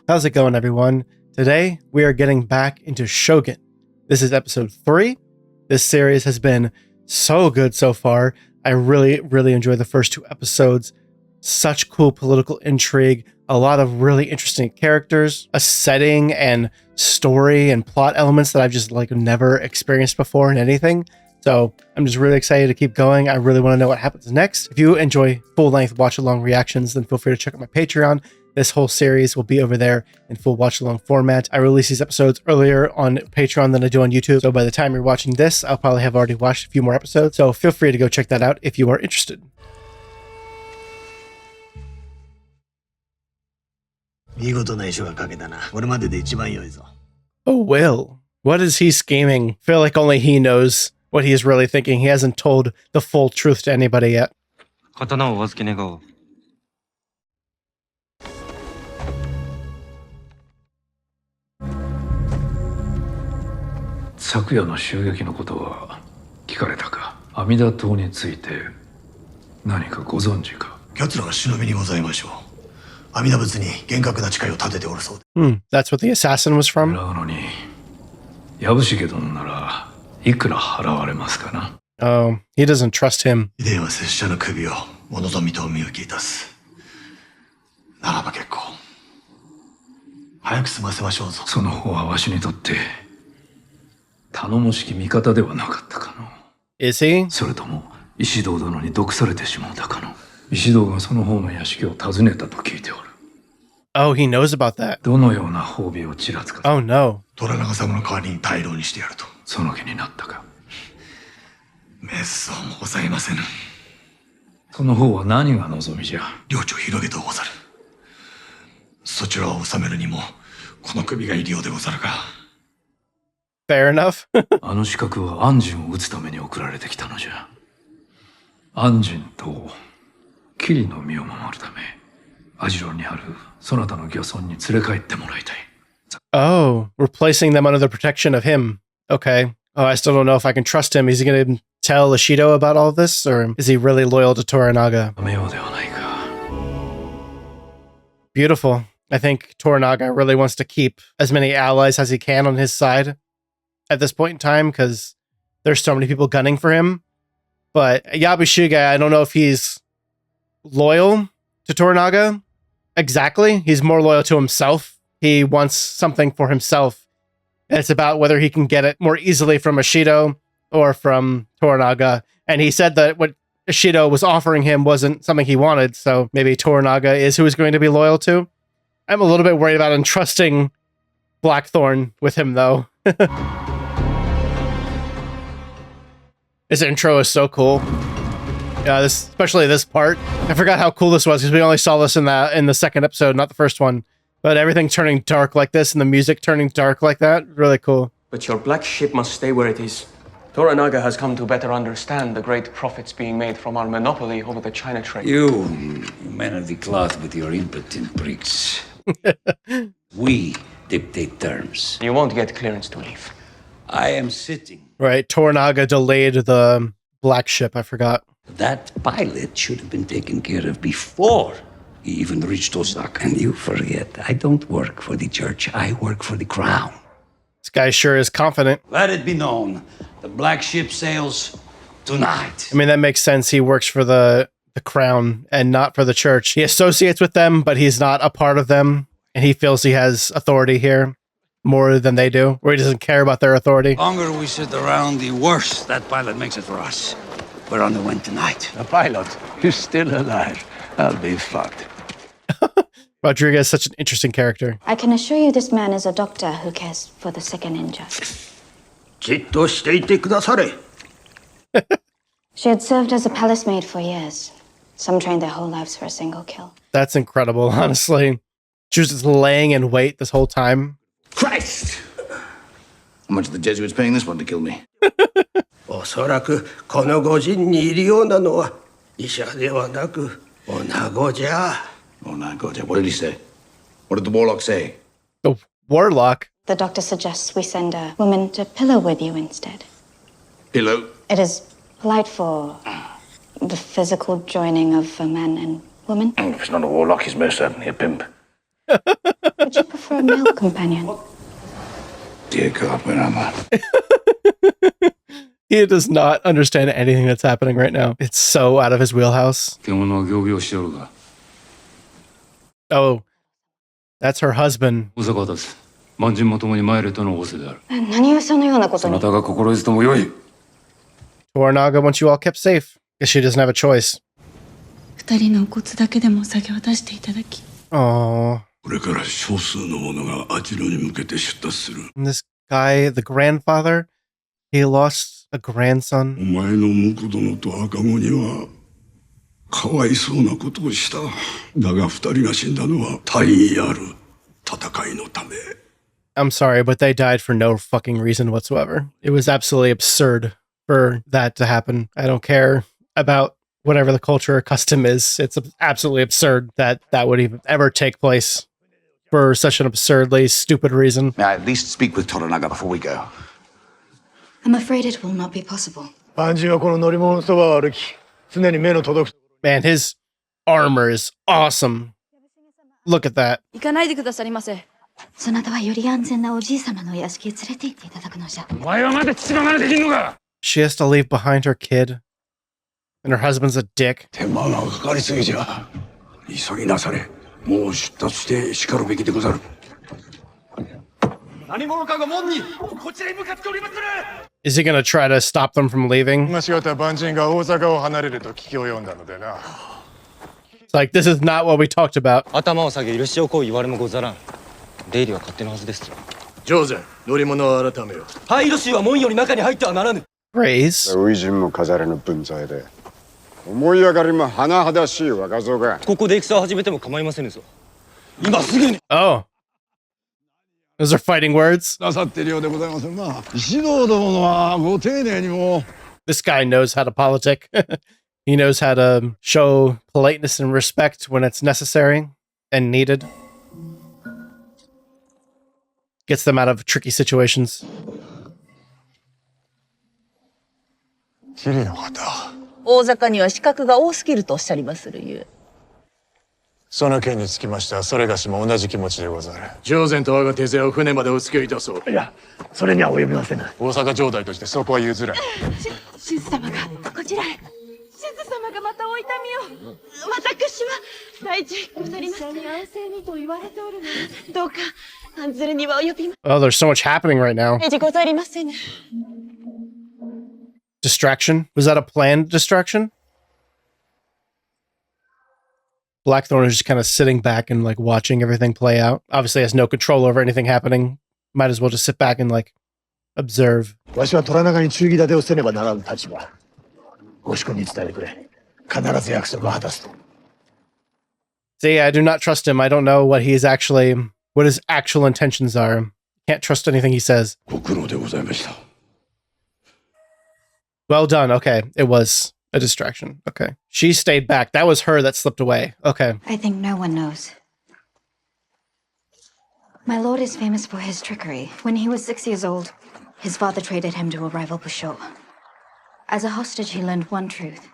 How's it going, everyone? Today, we are getting back into Shogun. This is episode 3. This series has been so good so far. I really enjoyed the first 2 episodes. Such cool political intrigue, a lot of really interesting characters, a setting and story and plot elements that I've just never experienced before in anything. So I'm just really excited to keep going. I really want to know what happens next. If you enjoy full-length watch-along reactions, then feel free to check out my Patreon. This whole series will be over there in full watch-along format. I release these episodes earlier on Patreon than I do on YouTube. So by the time you're watching this, I'll probably have already watched a few more episodes. So feel free to go check that out if you are interested. Oh, Will. What is he scheming? I feel like only he knows what he is really thinking. He hasn't told the full truth to anybody yet. 昨夜の襲撃のことは聞かれたか。阿弥陀島について何かご存知か。奴らは忍びにございましょう。阿弥陀仏に厳格な誓いを立てておるそうで。That's what the assassin was from? なのに、藪重殿ならいくら払われますかな。Oh, he doesn't trust him. 遺伝は拙者の首をお望みとお見受けいたす。ならば結構。早く済ませましょうぞ。その方はわしにとって頼もしき味方ではなかったかの。Is he? それとも石堂殿に毒されてしまうたかの。石堂がその方の屋敷を訪ねたと聞いておる。Oh, he knows about that. どのような褒美をちらつかせ。Oh no. 虎長様の代わりに大老にしてやると。その気になったか。滅相もございませぬ。その方は何が望みじゃ。領地を広げとうござる。そちらを治めるにもこの首がいるようでござるが。Fair enough. あの資格は安心を討つために送られてきたのじゃ。安心と桐の身を守るため、アジロにあるそなたの漁村に連れ帰ってもらいたい。Oh, we're placing them under the protection of him. Okay. Oh, I still don't know if I can trust him. Is he going to tell Ishido about all this, or is he really loyal to Toranaga? やめようではないか。Beautiful. I think Toranaga really wants to keep as many allies as he can on his side at this point in time, because there's so many people gunning for him. But Yabushige, I don't know if he's loyal to Toranaga exactly. He's more loyal to himself. He wants something for himself. And it's about whether he can get it more easily from Ishido or from Toranaga. And he said that what Ishido was offering him wasn't something he wanted, so maybe Toranaga is who he's going to be loyal to. I'm a little bit worried about entrusting Blackthorn with him, though. This intro is so cool. Yeah, especially this part. I forgot how cool this was because we only saw this in the second episode, not the first one. But everything turning dark like this and the music turning dark like that, really cool. But your black ship must stay where it is. Toranaga has come to better understand the great profits being made from our monopoly over the China trade. You men of the cloth with your impotent pricks. We dictate terms. You won't get clearance to leave. I am sitting. Right, Toranaga delayed the black ship, I forgot. That pilot should have been taken care of before he even reached Osaka. And you forget, I don't work for the church, I work for the crown. This guy sure is confident. Let it be known, the black ship sails tonight. I mean, that makes sense. He works for the crown and not for the church. He associates with them, but he's not a part of them. And he feels he has authority here more than they do, or he doesn't care about their authority. The longer we sit around, the worse that pilot makes it for us. We're on the wind tonight. A pilot? You're still alive. I'll be fucked. Rodriguez is such an interesting character. I can assure you this man is a doctor who cares for the sick and injured. She had served as a palace maid for years. Some trained their whole lives for a single kill. That's incredible, honestly. She was just laying in wait this whole time. Christ! How much are the Jesuits paying this one to kill me? おそらくこの御人にいるようなのは医者ではなく女子じゃ。What did he say? What did the warlock say? The warlock? The doctor suggests we send a woman to pillow with you instead. Pillow? It is polite for the physical joining of a man and woman. If it's not a warlock, he's most certainly a pimp. Would you prefer a male companion? Dear God, where am I? He does not understand anything that's happening right now. It's so out of his wheelhouse. Oh, that's her husband. 万人も共に参れとの仰せである。何をそのようなことに。そなたが心得ずともよい。Toranaga wants you all kept safe. Guess she doesn't have a choice. 二人のお骨だけでも下げ渡していただき。Aww. これから少数の者があちらに向けて出立する。 And this guy, the grandfather, he lost a grandson. お前の婿殿と赤子にはかわいそうなことをした。だが二人が死んだのは大義ある戦いのため。I'm sorry, but they died for no fucking reason whatsoever. It was absolutely absurd for that to happen. I don't care about whatever the culture or custom is. It's absolutely absurd that that would even ever take place for such an absurdly stupid reason. May I at least speak with Toranaga before we go? I'm afraid it will not be possible. Man, his armor is awesome. Look at that. 行かないでくださりませ。そなたはより安全なおじい様のお屋敷へ連れて行っていただくのじゃ。お前はまだ父離れできんのか。 She has to leave behind her kid. And her husband's a dick. 手間がかかりすぎじゃ。急ぎなされ。もう出立してしかるべきでござる。何者かが門にこちらに向かっておりまする。 Is he going to try to stop them from leaving? 今しがた万人が大阪を離れると聞き及んだのでな。 It's like, this is not what we talked about. 頭を下げ許しを請う言われもござらん。出入りは勝手なはずです。上善、乗り物を改めよ。配慮衆は門より中に入ってはならぬ。 Praise. 初陣も飾れぬ分際で思い上がりも甚だしい若造がここで戦を始めても構いませぬぞ。今すぐに。 Oh. Those are fighting words. なさっているようでございますな。石堂殿はご丁寧にも。 This guy knows how to politic. He knows how to show politeness and respect when it's necessary and needed. Gets them out of tricky situations. キリの方。大阪には資格が多すぎるとおっしゃりまするゆえ。その件につきましてはそれがしも同じ気持ちでござる。上善と我が手勢を船までお付けいたそう。いや、それには及びません。大阪城代としてそこは譲らん。しず様がこちらへ。しず様がまたお痛みを。私は大事ござります。安静にと言われておるのです。どうか案ずるには及びま。 Oh, there's so much happening right now. 大事ござりませぬ。 Distraction? Was that a planned distraction? Blackthorn is just kind of sitting back and like watching everything play out. Obviously has no control over anything happening. Might as well just sit back and like observe. わしは虎長に忠義立てをせねばならぬ立場。ご主君に伝えてくれ。必ず約束を果たすと。 See, I do not trust him. I don't know what his actual intentions are. Can't trust anything he says. ご苦労でございました。 Well done. Okay. It was a distraction. Okay. She stayed back. That was her that slipped away. Okay. I think no one knows. My lord is famous for his trickery. When he was 6 years old, his father traded him to a rival Busho. As a hostage, he learned one truth.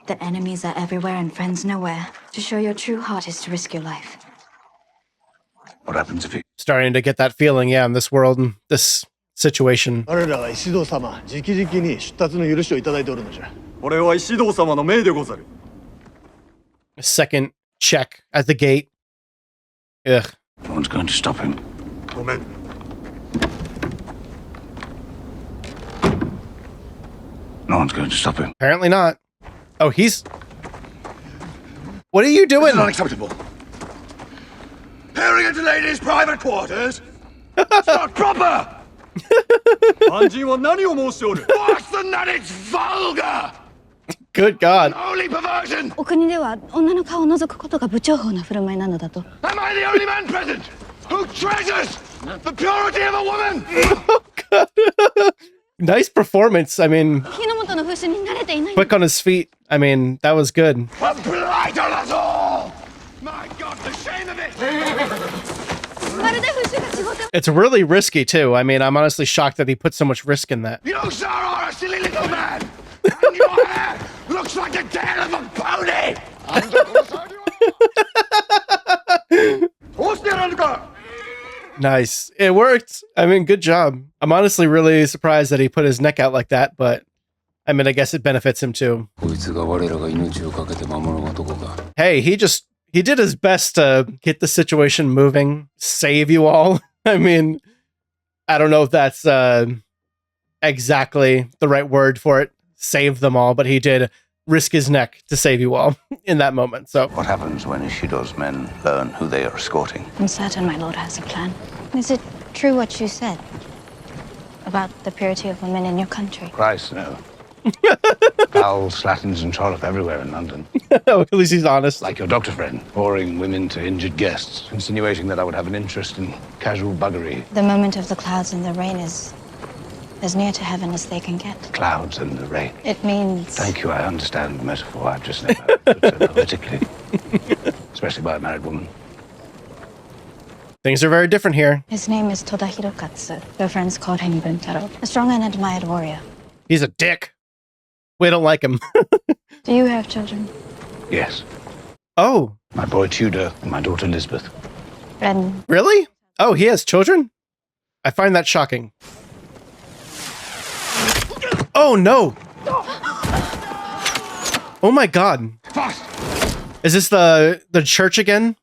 That enemies are everywhere and friends nowhere. To show your true heart is to risk your life. What happens if he... Starting to get that feeling, yeah, in this world, in this situation. 我らは石堂様、直々に出立の許しをいただいておるのじゃ。これは石堂様の命でござる。 A second check at the gate. Ugh. No one's going to stop him. ごめん。No one's going to stop him. Apparently not. Oh, he's... What are you doing? Unacceptable. Peering into ladies' private quarters? It's not proper! 万人は何を申しておる。 Worse than that, it's vulgar! Good God. Holy perversion! お国では女の顔を覗くことが不重宝な振る舞いなのだと。 Am I the only man present who treasures the purity of a woman? Nice performance. I mean, 火の元の風習に慣れていない。 quick on his feet. I mean, that was good. A blight on us all! My God, the shame of it! まるで風習が仕事。 It's really risky, too. I mean, I'm honestly shocked that he put so much risk in that. You, sir, are a silly little man! And your hair looks like the tail of a pony! Nice. It worked. I mean, good job. I'm honestly really surprised that he put his neck out like that, but I mean, I guess it benefits him too. Hey, he did his best to get the situation moving, save you all. I mean, I don't know if that's exactly the right word for it, save them all, but he did risk his neck to save you all in that moment. So What happens when Ishido's men learn who they are escorting? I'm certain my lord has a plan. Is it true what you said about the purity of women in your country? Christ, no. Owls, Slatins, and Trollope everywhere in London. Oh, at least he's honest. Like your doctor friend, pouring women to injured guests, insinuating that I would have an interest in casual buggery. The moment of the clouds and the rain is as near to heaven as they can get. Clouds and the rain. It means... Thank you, I understand the metaphor. I've just never put so politically. Especially by a married woman. Things are very different here. His name is Toda Hirokatsu. Your friends called him Buntaro. A strong and admired warrior. He's a dick. We don't like him. Do you have children? Yes. Oh. My boy Tudor and my daughter Elizabeth. And... Really? Oh, he has children? I find that shocking. Oh, no. Oh, my God. Is this the church again?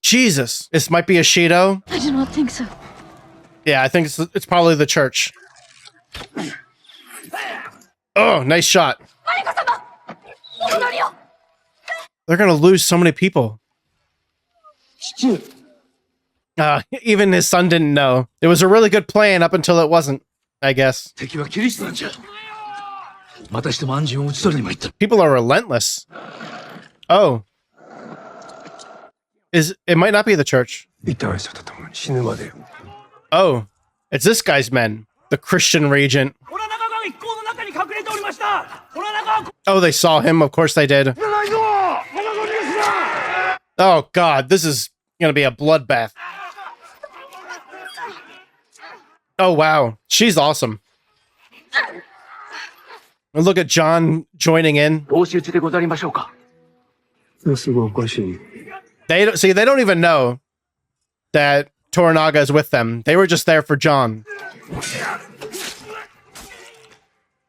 Jesus. This might be Ishido. I do not think so. Yeah, I think it's probably the church. Oh, nice shot. They're going to lose so many people. Even his son didn't know. It was a really good plan up until it wasn't, I guess. People are relentless. Oh. It might not be the church. Oh, it's this guy's men. The Christian regent. Oh, they saw him. Of course they did. Oh, God. This is going to be a bloodbath. Oh, wow. She's awesome. And look at John joining in. They don't even know that Toranaga is with them. They were just there for John.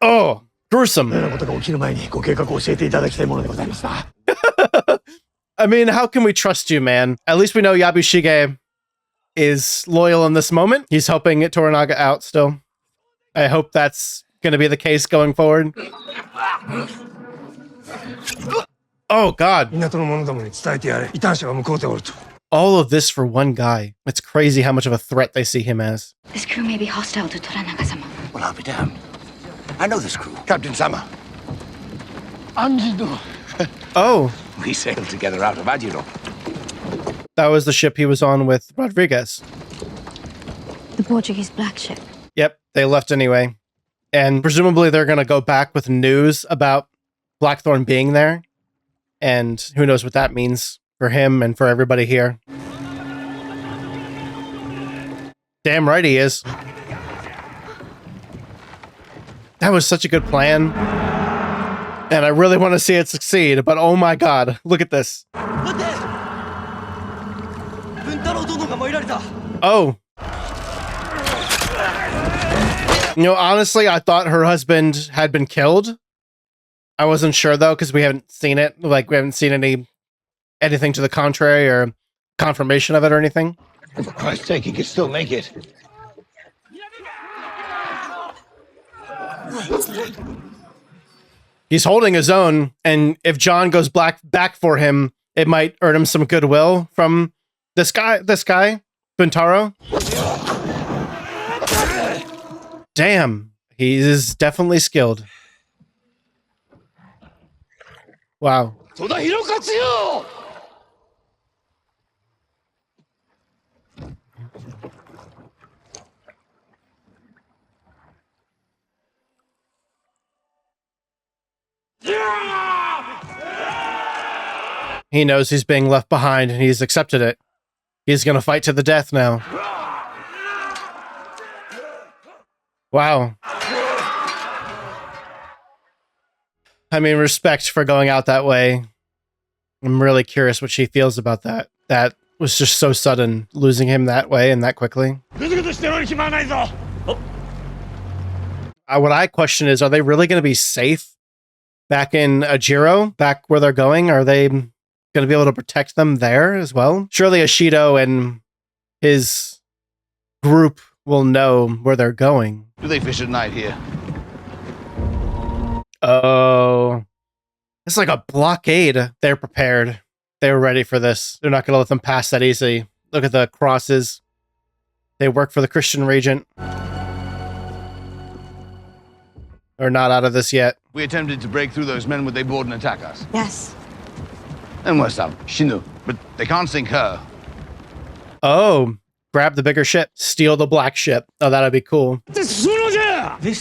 Oh, gruesome. I mean, how can we trust you, man? At least we know Yabushige is loyal in this moment. He's helping Toranaga out still. I hope that's going to be the case going forward. Oh, God. All of this for one guy. It's crazy how much of a threat they see him as. This crew may be hostile to Toranaga-sama. Well, I'll be damned. I know this crew. Captain Sama. Anjino. Oh. We sailed together out of Ajiro. That was the ship he was on with Rodriguez. The Portuguese black ship. Yep, they left anyway. And presumably they're going to go back with news about Blackthorn being there. And who knows what that means for him and for everybody here. Damn right he is. That was such a good plan. And I really want to see it succeed, but oh my God, look at this. Oh. You know, honestly, I thought her husband had been killed. I wasn't sure though, because we haven't seen it. Like, we haven't seen anything to the contrary or confirmation of it or anything. For Christ's sake, he could still make it. He's holding his own, and if John goes back for him, it might earn him some goodwill from this guy, Buntaro. Damn, he is definitely skilled. Wow. He knows he's being left behind and he's accepted it. He's going to fight to the death now. Wow. I mean, respect for going out that way. I'm really curious what she feels about that. That was just so sudden, losing him that way and that quickly. What I question is, are they really going to be safe back in Ajiro, back where they're going? Are they going to be able to protect them there as well? Surely Ashido and his group will know where they're going. Do they fish at night here? Oh, it's like a blockade. They're prepared. They were ready for this. They're not going to let them pass that easily. Look at the crosses. They work for the Christian regent. They're not out of this yet. We attempted to break through those men when they board and attack us. Yes. And worse up, Shinu. But they can't sink her. Oh, grab the bigger ship. Steal the black ship. Oh, that'd be cool. This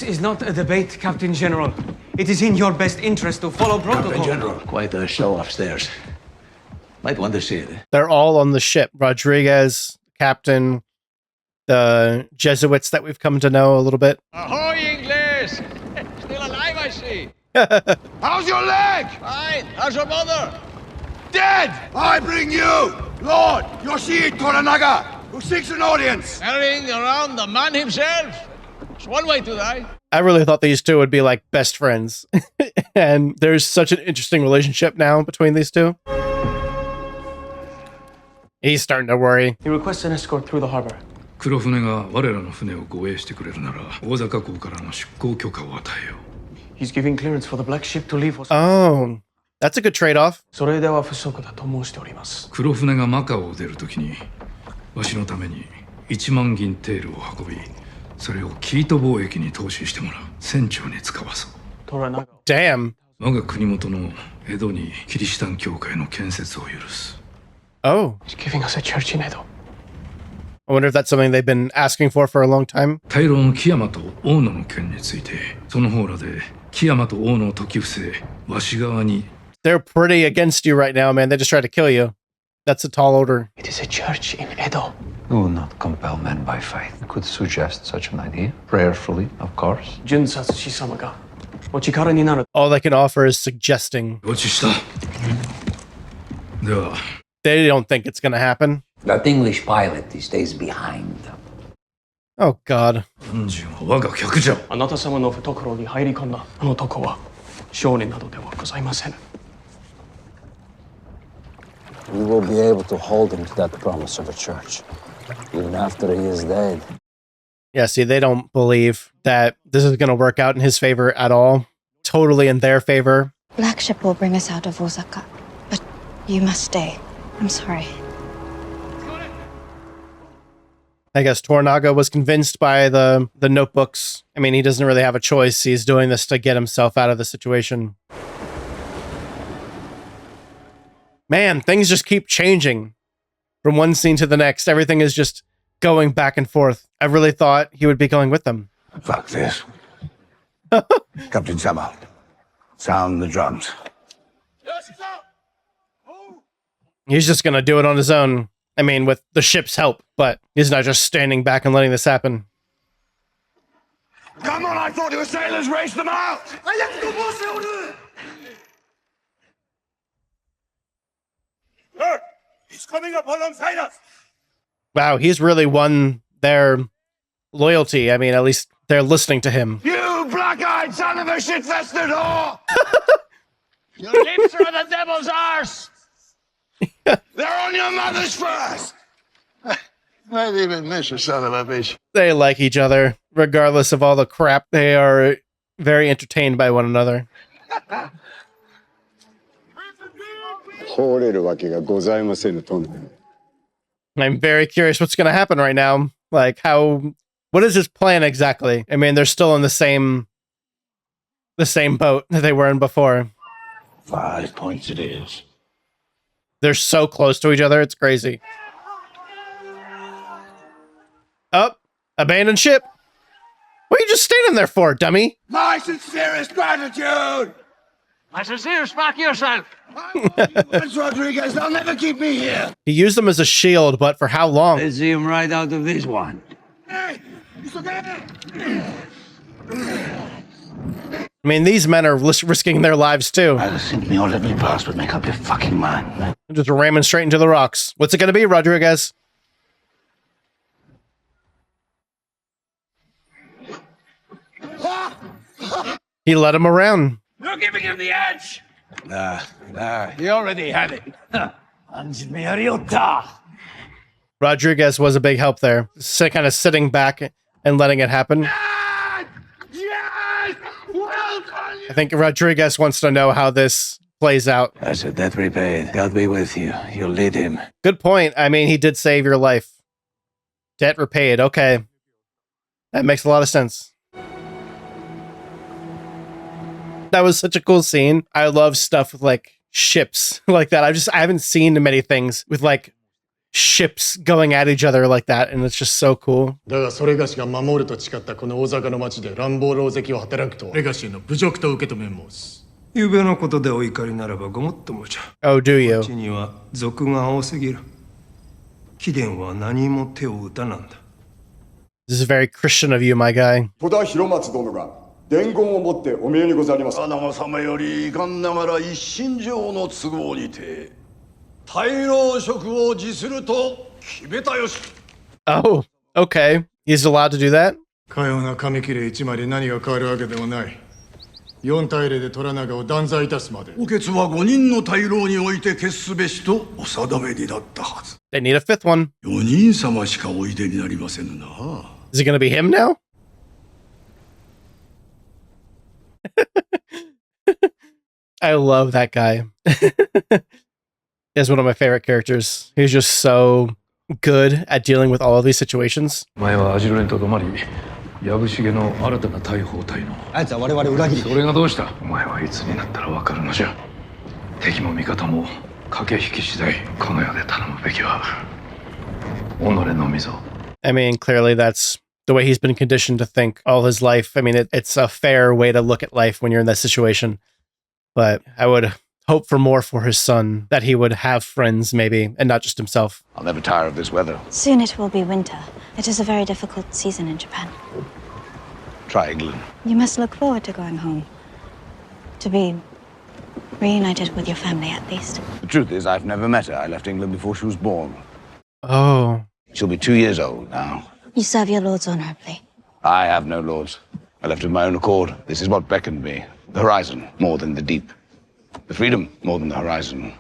is not a debate, Captain General. It is in your best interest to follow protocol. Captain General, quite a show upstairs. Might want to see it. They're all on the ship. Rodriguez, Captain, the Jesuits that we've come to know a little bit. Ahoy, English! Still alive, I see. How's your leg? Fine. How's your mother? Dead! I bring you, Lord Yoshi Toranaga, who seeks an audience. Carrying around the man himself. It's one way to die. I really thought these two would be like best friends. And there's such an interesting relationship now between these two. He's starting to worry. He requests an escort through the harbor. 黒船が我らの船を護衛してくれるなら大阪港からの出港許可を与えよう。 He's giving clearance for the black ship to leave Osaka. Oh, that's a good trade-off. それでは不足だと申しております。黒船がマカオを出るときにわしのために1万銀テールを運びそれをキート貿易に投資してもらう。船長に使わそう。 Damn. 我が国元の江戸にキリシタン教会の建設を許す。 Oh. He's giving us a church in Edo. I wonder if that's something they've been asking for a long time. 大老の木山と大野の件についてその方らで木山と大野を解き伏せわし側に They're pretty against you right now, man. They just tried to kill you. That's a tall order. It is a church in Edo. We will not compel men by faith. We could suggest such an idea, prayerfully, of course. All they can offer is suggesting. They don't think it's going to happen. That English pilot, he stays behind. Oh, God. あなた様の懐に入り込んだあの男は商人などではございません。 We will be able to hold him to that promise of a church, even after he is dead. Yeah, see, they don't believe that this is going to work out in his favor at all. Totally in their favor. Black ship will bring us out of Osaka, but you must stay. I'm sorry. I guess Toranaga was convinced by the notebooks. I mean, he doesn't really have a choice. He's doing this to get himself out of the situation. Man, things just keep changing from one scene to the next. Everything is just going back and forth. I really thought he would be going with them. Fuck this. Captain Sama, sound the drums. He's just going to do it on his own. I mean, with the ship's help, but he's not just standing back and letting this happen. Come on, I thought it was sailors raced them out! Sir, he's coming up alongside us! Wow, he's really won their loyalty. I mean, at least they're listening to him. You black-eyed son of a shit-vested whore! Your lips are the devil's arse! They're on your mother's first! Not even miss a son of a bitch. They like each other, regardless of all the crap. They are very entertained by one another. I'm very curious what's going to happen right now. Like, what is his plan exactly? I mean, they're still in the same boat that they were in before. 5 points it is. They're so close to each other, it's crazy. Oh, abandoned ship. What are you just standing there for, dummy? My sincerest gratitude! My sincere, smack yourself! Rodriguez, they'll never keep me here! He used them as a shield, but for how long? Let's see him right out of this one. I mean, these men are risking their lives too. But make up your fucking mind. Just ramming straight into the rocks. What's it going to be, Rodriguez? He led him around. You're giving him the edge. He already had it. Rodriguez was a big help there. Kind of sitting back and letting it happen. Yes! Well done! I think Rodriguez wants to know how this plays out. I said debt repaid. God be with you. You'll lead him. Good point. I mean, he did save your life. Debt repaid. Okay. That makes a lot of sense. That was such a cool scene. I love stuff with like ships like that. I haven't seen many things with like ships going at each other like that, and it's just so cool. Oh, do you? This is very Christian of you, my guy. 伝言をもってお見えにござります。長様より遺憾ながら一身上の都合にて大老職を辞すると決めたよし。Oh, okay. He's allowed to do that? かような紙切れ一枚で何が変わるわけでもない。4対0で虎長を断罪いたすまで。お決は5人の大老において決すべしとお定めになったはず。They need a fifth one. 4人様しかおいでになりませぬな。Is it going to be him now? I love that guy. He's one of my favorite characters. He's just so good at dealing with all of these situations. 前はアジロにとどまり、藪重の新たな大砲隊の。あいつは我々裏切り。それがどうした？お前はいつになったらわかるのじゃ。敵も味方も駆け引き次第、この世で頼むべきは己のみぞ。I mean, clearly that's the way he's been conditioned to think all his life. I mean, it's a fair way to look at life when you're in that situation. But I would hope for more for his son, that he would have friends maybe, and not just himself. I'll never tire of this weather. Soon it will be winter. It is a very difficult season in Japan. Try England. You must look forward to going home. To be reunited with your family, at least. The truth is, I've never met her. I left England before she was born. Oh. She'll be 2 years old now. You serve your lords honorably. I have no lords. I left of my own accord. This is what beckoned me. The horizon, more than the deep. The freedom, more than the horizon.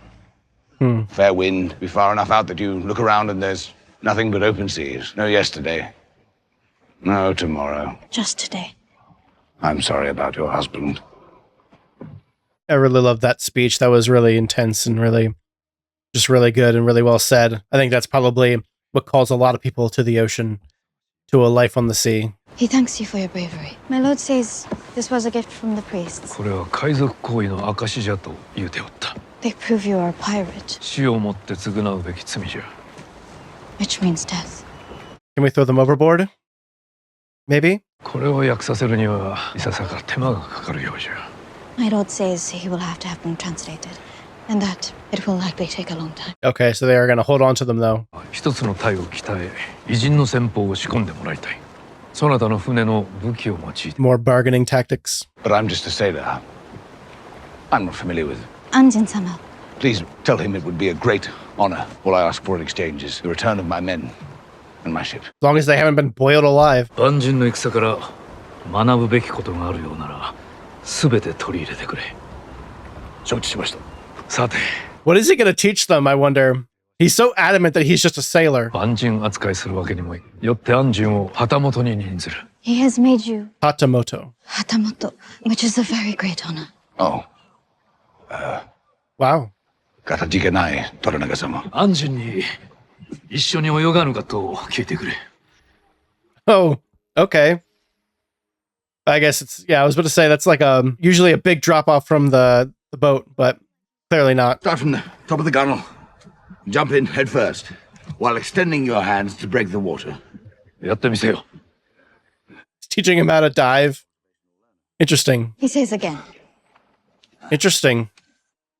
Fair wind, be far enough out that you look around and there's nothing but open seas. No yesterday. No tomorrow. Just today. I'm sorry about your husband. I really loved that speech. That was really intense and really good and really well said. I think that's probably what calls a lot of people to the ocean, to a life on the sea. He thanks you for your bravery. My lord says this was a gift from the priests. これは海賊行為の証じゃと言うておった。 They prove you are a pirate. 死をもって償うべき罪じゃ。 Which means death. Can we throw them overboard? Maybe? これを訳させるにはいささか手間がかかるようじゃ。 My lord says he will have to have them translated, and that it will likely take a long time. Okay, so they are going to hold on to them though. 一つの隊を鍛え、偉人の戦法を仕込んでもらいたい。 そなたの船の武器を用いて。 More bargaining tactics. But I'm just a sailor. I'm not familiar with it. Anjin-sama. Please tell him it would be a great honor. All I ask for in exchange is the return of my men and my ship. As long as they haven't been boiled alive. 万人の戦から学ぶべきことがあるようなら、すべて取り入れてくれ。承知しました。さて。What is he going to teach them, I wonder? He's so adamant that he's just a sailor. 万人扱いするわけにもい。よって安人を旗本に任ずる。 He has made you Hatamoto. Hatamoto, which is a very great honor. Oh. Wow. かたじけない、Toranaga様。安人に一緒に泳がぬかと聞いてくれ。 Oh, okay. I guess it's, yeah, I was about to say that's like usually a big drop off from the boat, but clearly not. Start from the top of the gunwale. Jump in head first, while extending your hands to break the water. やってみせよ。 He's teaching him how to dive. Interesting. He says again. Interesting.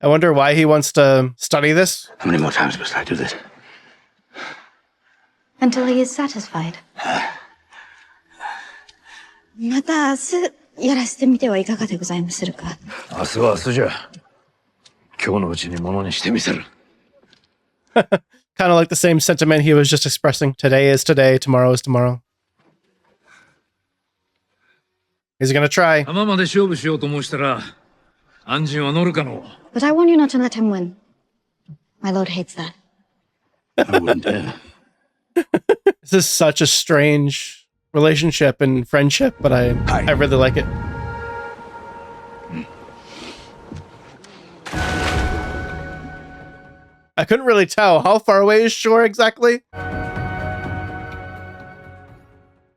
I wonder why he wants to study this. How many more times must I do this? Until he is satisfied. また明日やらせてみてはいかがでございまするか。明日は明日じゃ。今日のうちにものにしてみせる。Kind of like the same sentiment he was just expressing. Today is today, tomorrow is tomorrow. He's gonna try. 浜まで勝負しようと申したら、安心は乗るかの。But I want you not to let him win. My lord hates that. I wouldn't dare. This is such a strange relationship and friendship, but I really like it. I couldn't really tell. How far away is shore exactly?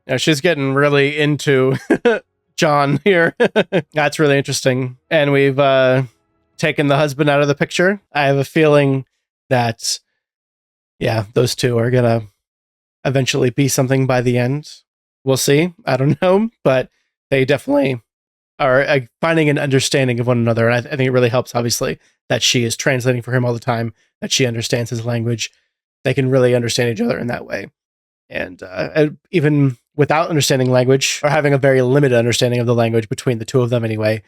Yeah, she's getting really into John here. That's really interesting. And we've taken the husband out of the picture. I have a feeling that, yeah, those two are going to eventually be something by the end. We'll see. I don't know. But they definitely are finding an understanding of one another. And I think it really helps, obviously, that she is translating for him all the time, that she understands his language. They can really understand each other in that way. And even without understanding language, or having a very limited understanding of the language between the two of them anyway,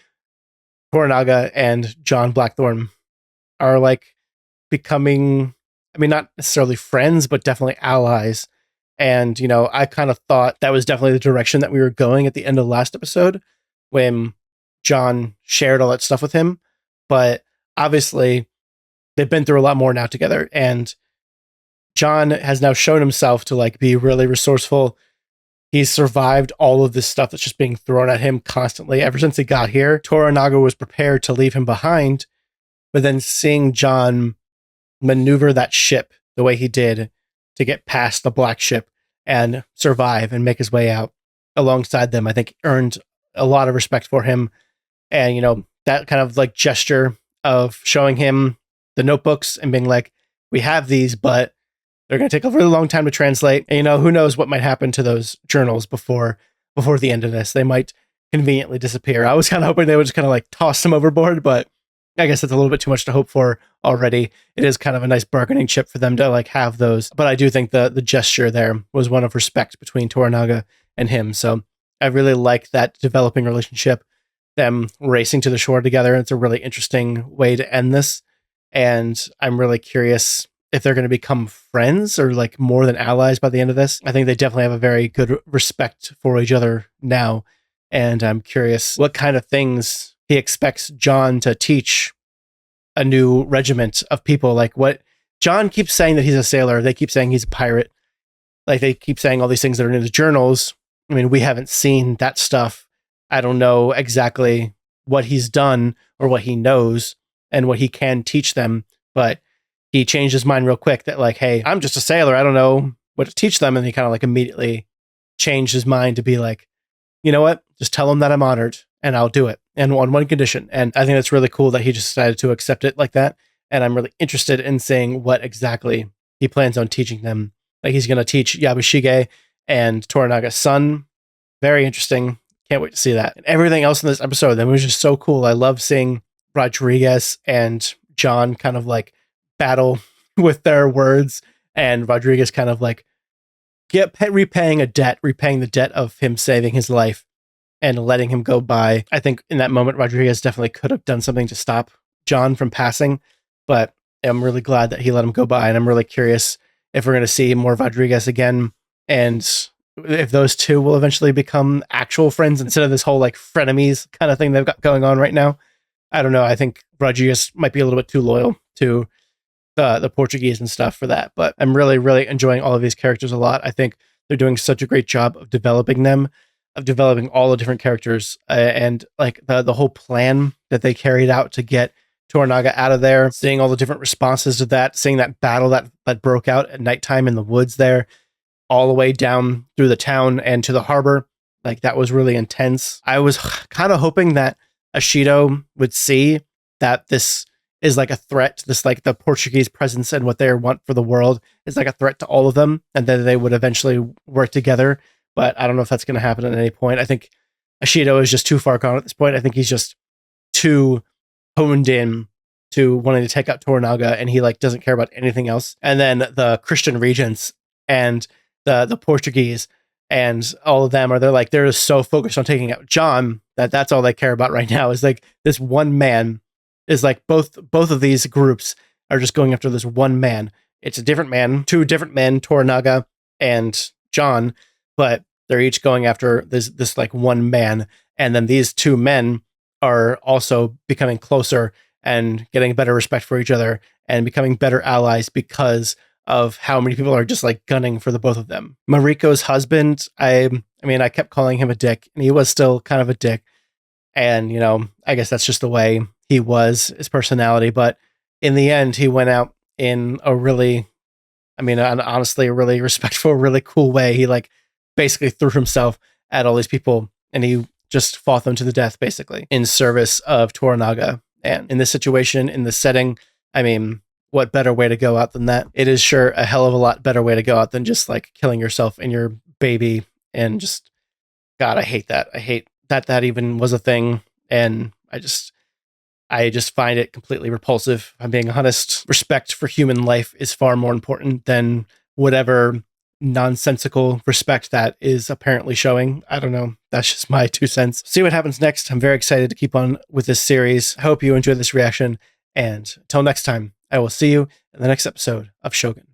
Toranaga and John Blackthorne are like becoming, I mean, not necessarily friends, but definitely allies. And, you know, I kind of thought that was definitely the direction that we were going at the end of the last episode when John shared all that stuff with him. But obviously, they've been through a lot more now together. And John has now shown himself to like be really resourceful. He's survived all of this stuff that's just being thrown at him constantly ever since he got here. Toranaga was prepared to leave him behind, but then seeing John maneuver that ship the way he did to get past the black ship and survive and make his way out alongside them, I think earned a lot of respect for him. And, you know, that kind of like gesture of showing him the notebooks and being like, we have these, but they're going to take a really long time to translate. And, you know, who knows what might happen to those journals before the end of this. They might conveniently disappear. I was kind of hoping they would just kind of like toss them overboard, but I guess that's a little bit too much to hope for already. It is kind of a nice bargaining chip for them to like have those. But I do think the gesture there was one of respect between Toranaga and him. So I really like that developing relationship, them racing to the shore together. It's a really interesting way to end this. And I'm really curious if they're going to become friends or like more than allies by the end of this. I think they definitely have a very good respect for each other now. And I'm curious what kind of things he expects John to teach a new regiment of people. Like what John keeps saying that he's a sailor. They keep saying he's a pirate. Like they keep saying all these things that are in the journals. I mean, we haven't seen that stuff. I don't know exactly what he's done or what he knows and what he can teach them, but he changed his mind real quick that like, hey, I'm just a sailor. I don't know what to teach them. And he kind of like immediately changed his mind to be like, you know what? Just tell them that I'm honored and I'll do it. And on one condition. And I think that's really cool that he just decided to accept it like that. And I'm really interested in seeing what exactly he plans on teaching them. Like he's going to teach Yabushige and Toranaga's son. Very interesting. Can't wait to see that. And everything else in this episode, that was just so cool. I love seeing Rodriguez and John kind of like battle with their words, and Rodriguez kind of like repaying the debt of him saving his life and letting him go by. I think in that moment, Rodriguez definitely could have done something to stop John from passing, but I'm really glad that he let him go by. And I'm really curious if we're going to see more Rodriguez again, and if those two will eventually become actual friends instead of this whole like frenemies kind of thing they've got going on right now. I don't know. I think Rodriguez might be a little bit too loyal to the Portuguese and stuff for that, but I'm really, really enjoying all of these characters a lot. I think they're doing such a great job of developing them, of developing all the different characters, and like the whole plan that they carried out to get Toranaga out of there, seeing all the different responses to that, seeing that battle that broke out at nighttime in the woods there, all the way down through the town and to the harbor. Like that was really intense. I was kind of hoping that Ashido would see that this is like a threat, this like the Portuguese presence and what they want for the world is like a threat to all of them, and then they would eventually work together. But I don't know if that's going to happen at any point. I think Ashido is just too far gone at this point. I think he's just too honed in to wanting to take out Toranaga, and he like doesn't care about anything else. And then the Christian regents and the Portuguese and all of them they're so focused on taking out John That's all they care about right now, is like this one man. Is like both of these groups are just going after this one man. It's a different man, two different men, Toranaga and John, but they're each going after this like one man. And then these two men are also becoming closer and getting better respect for each other and becoming better allies because of how many people are just like gunning for the both of them. Mariko's husband, I mean, I kept calling him a dick, and he was still kind of a dick. And, you know, I guess that's just the way he was, his personality. But in the end, he went out in a really, I mean, honestly, a really respectful, really cool way. He like basically threw himself at all these people, and he just fought them to the death, basically, in service of Toranaga. And in this situation, in this setting, I mean, what better way to go out than that? It is sure a hell of a lot better way to go out than just like killing yourself and your baby. And just, God, I hate that. I hate that even was a thing. And I just find it completely repulsive. I'm being honest. Respect for human life is far more important than whatever nonsensical respect that is apparently showing. I don't know. That's just my 2 cents. See what happens next. I'm very excited to keep on with this series. I hope you enjoyed this reaction. And until next time, I will see you in the next episode of Shogun.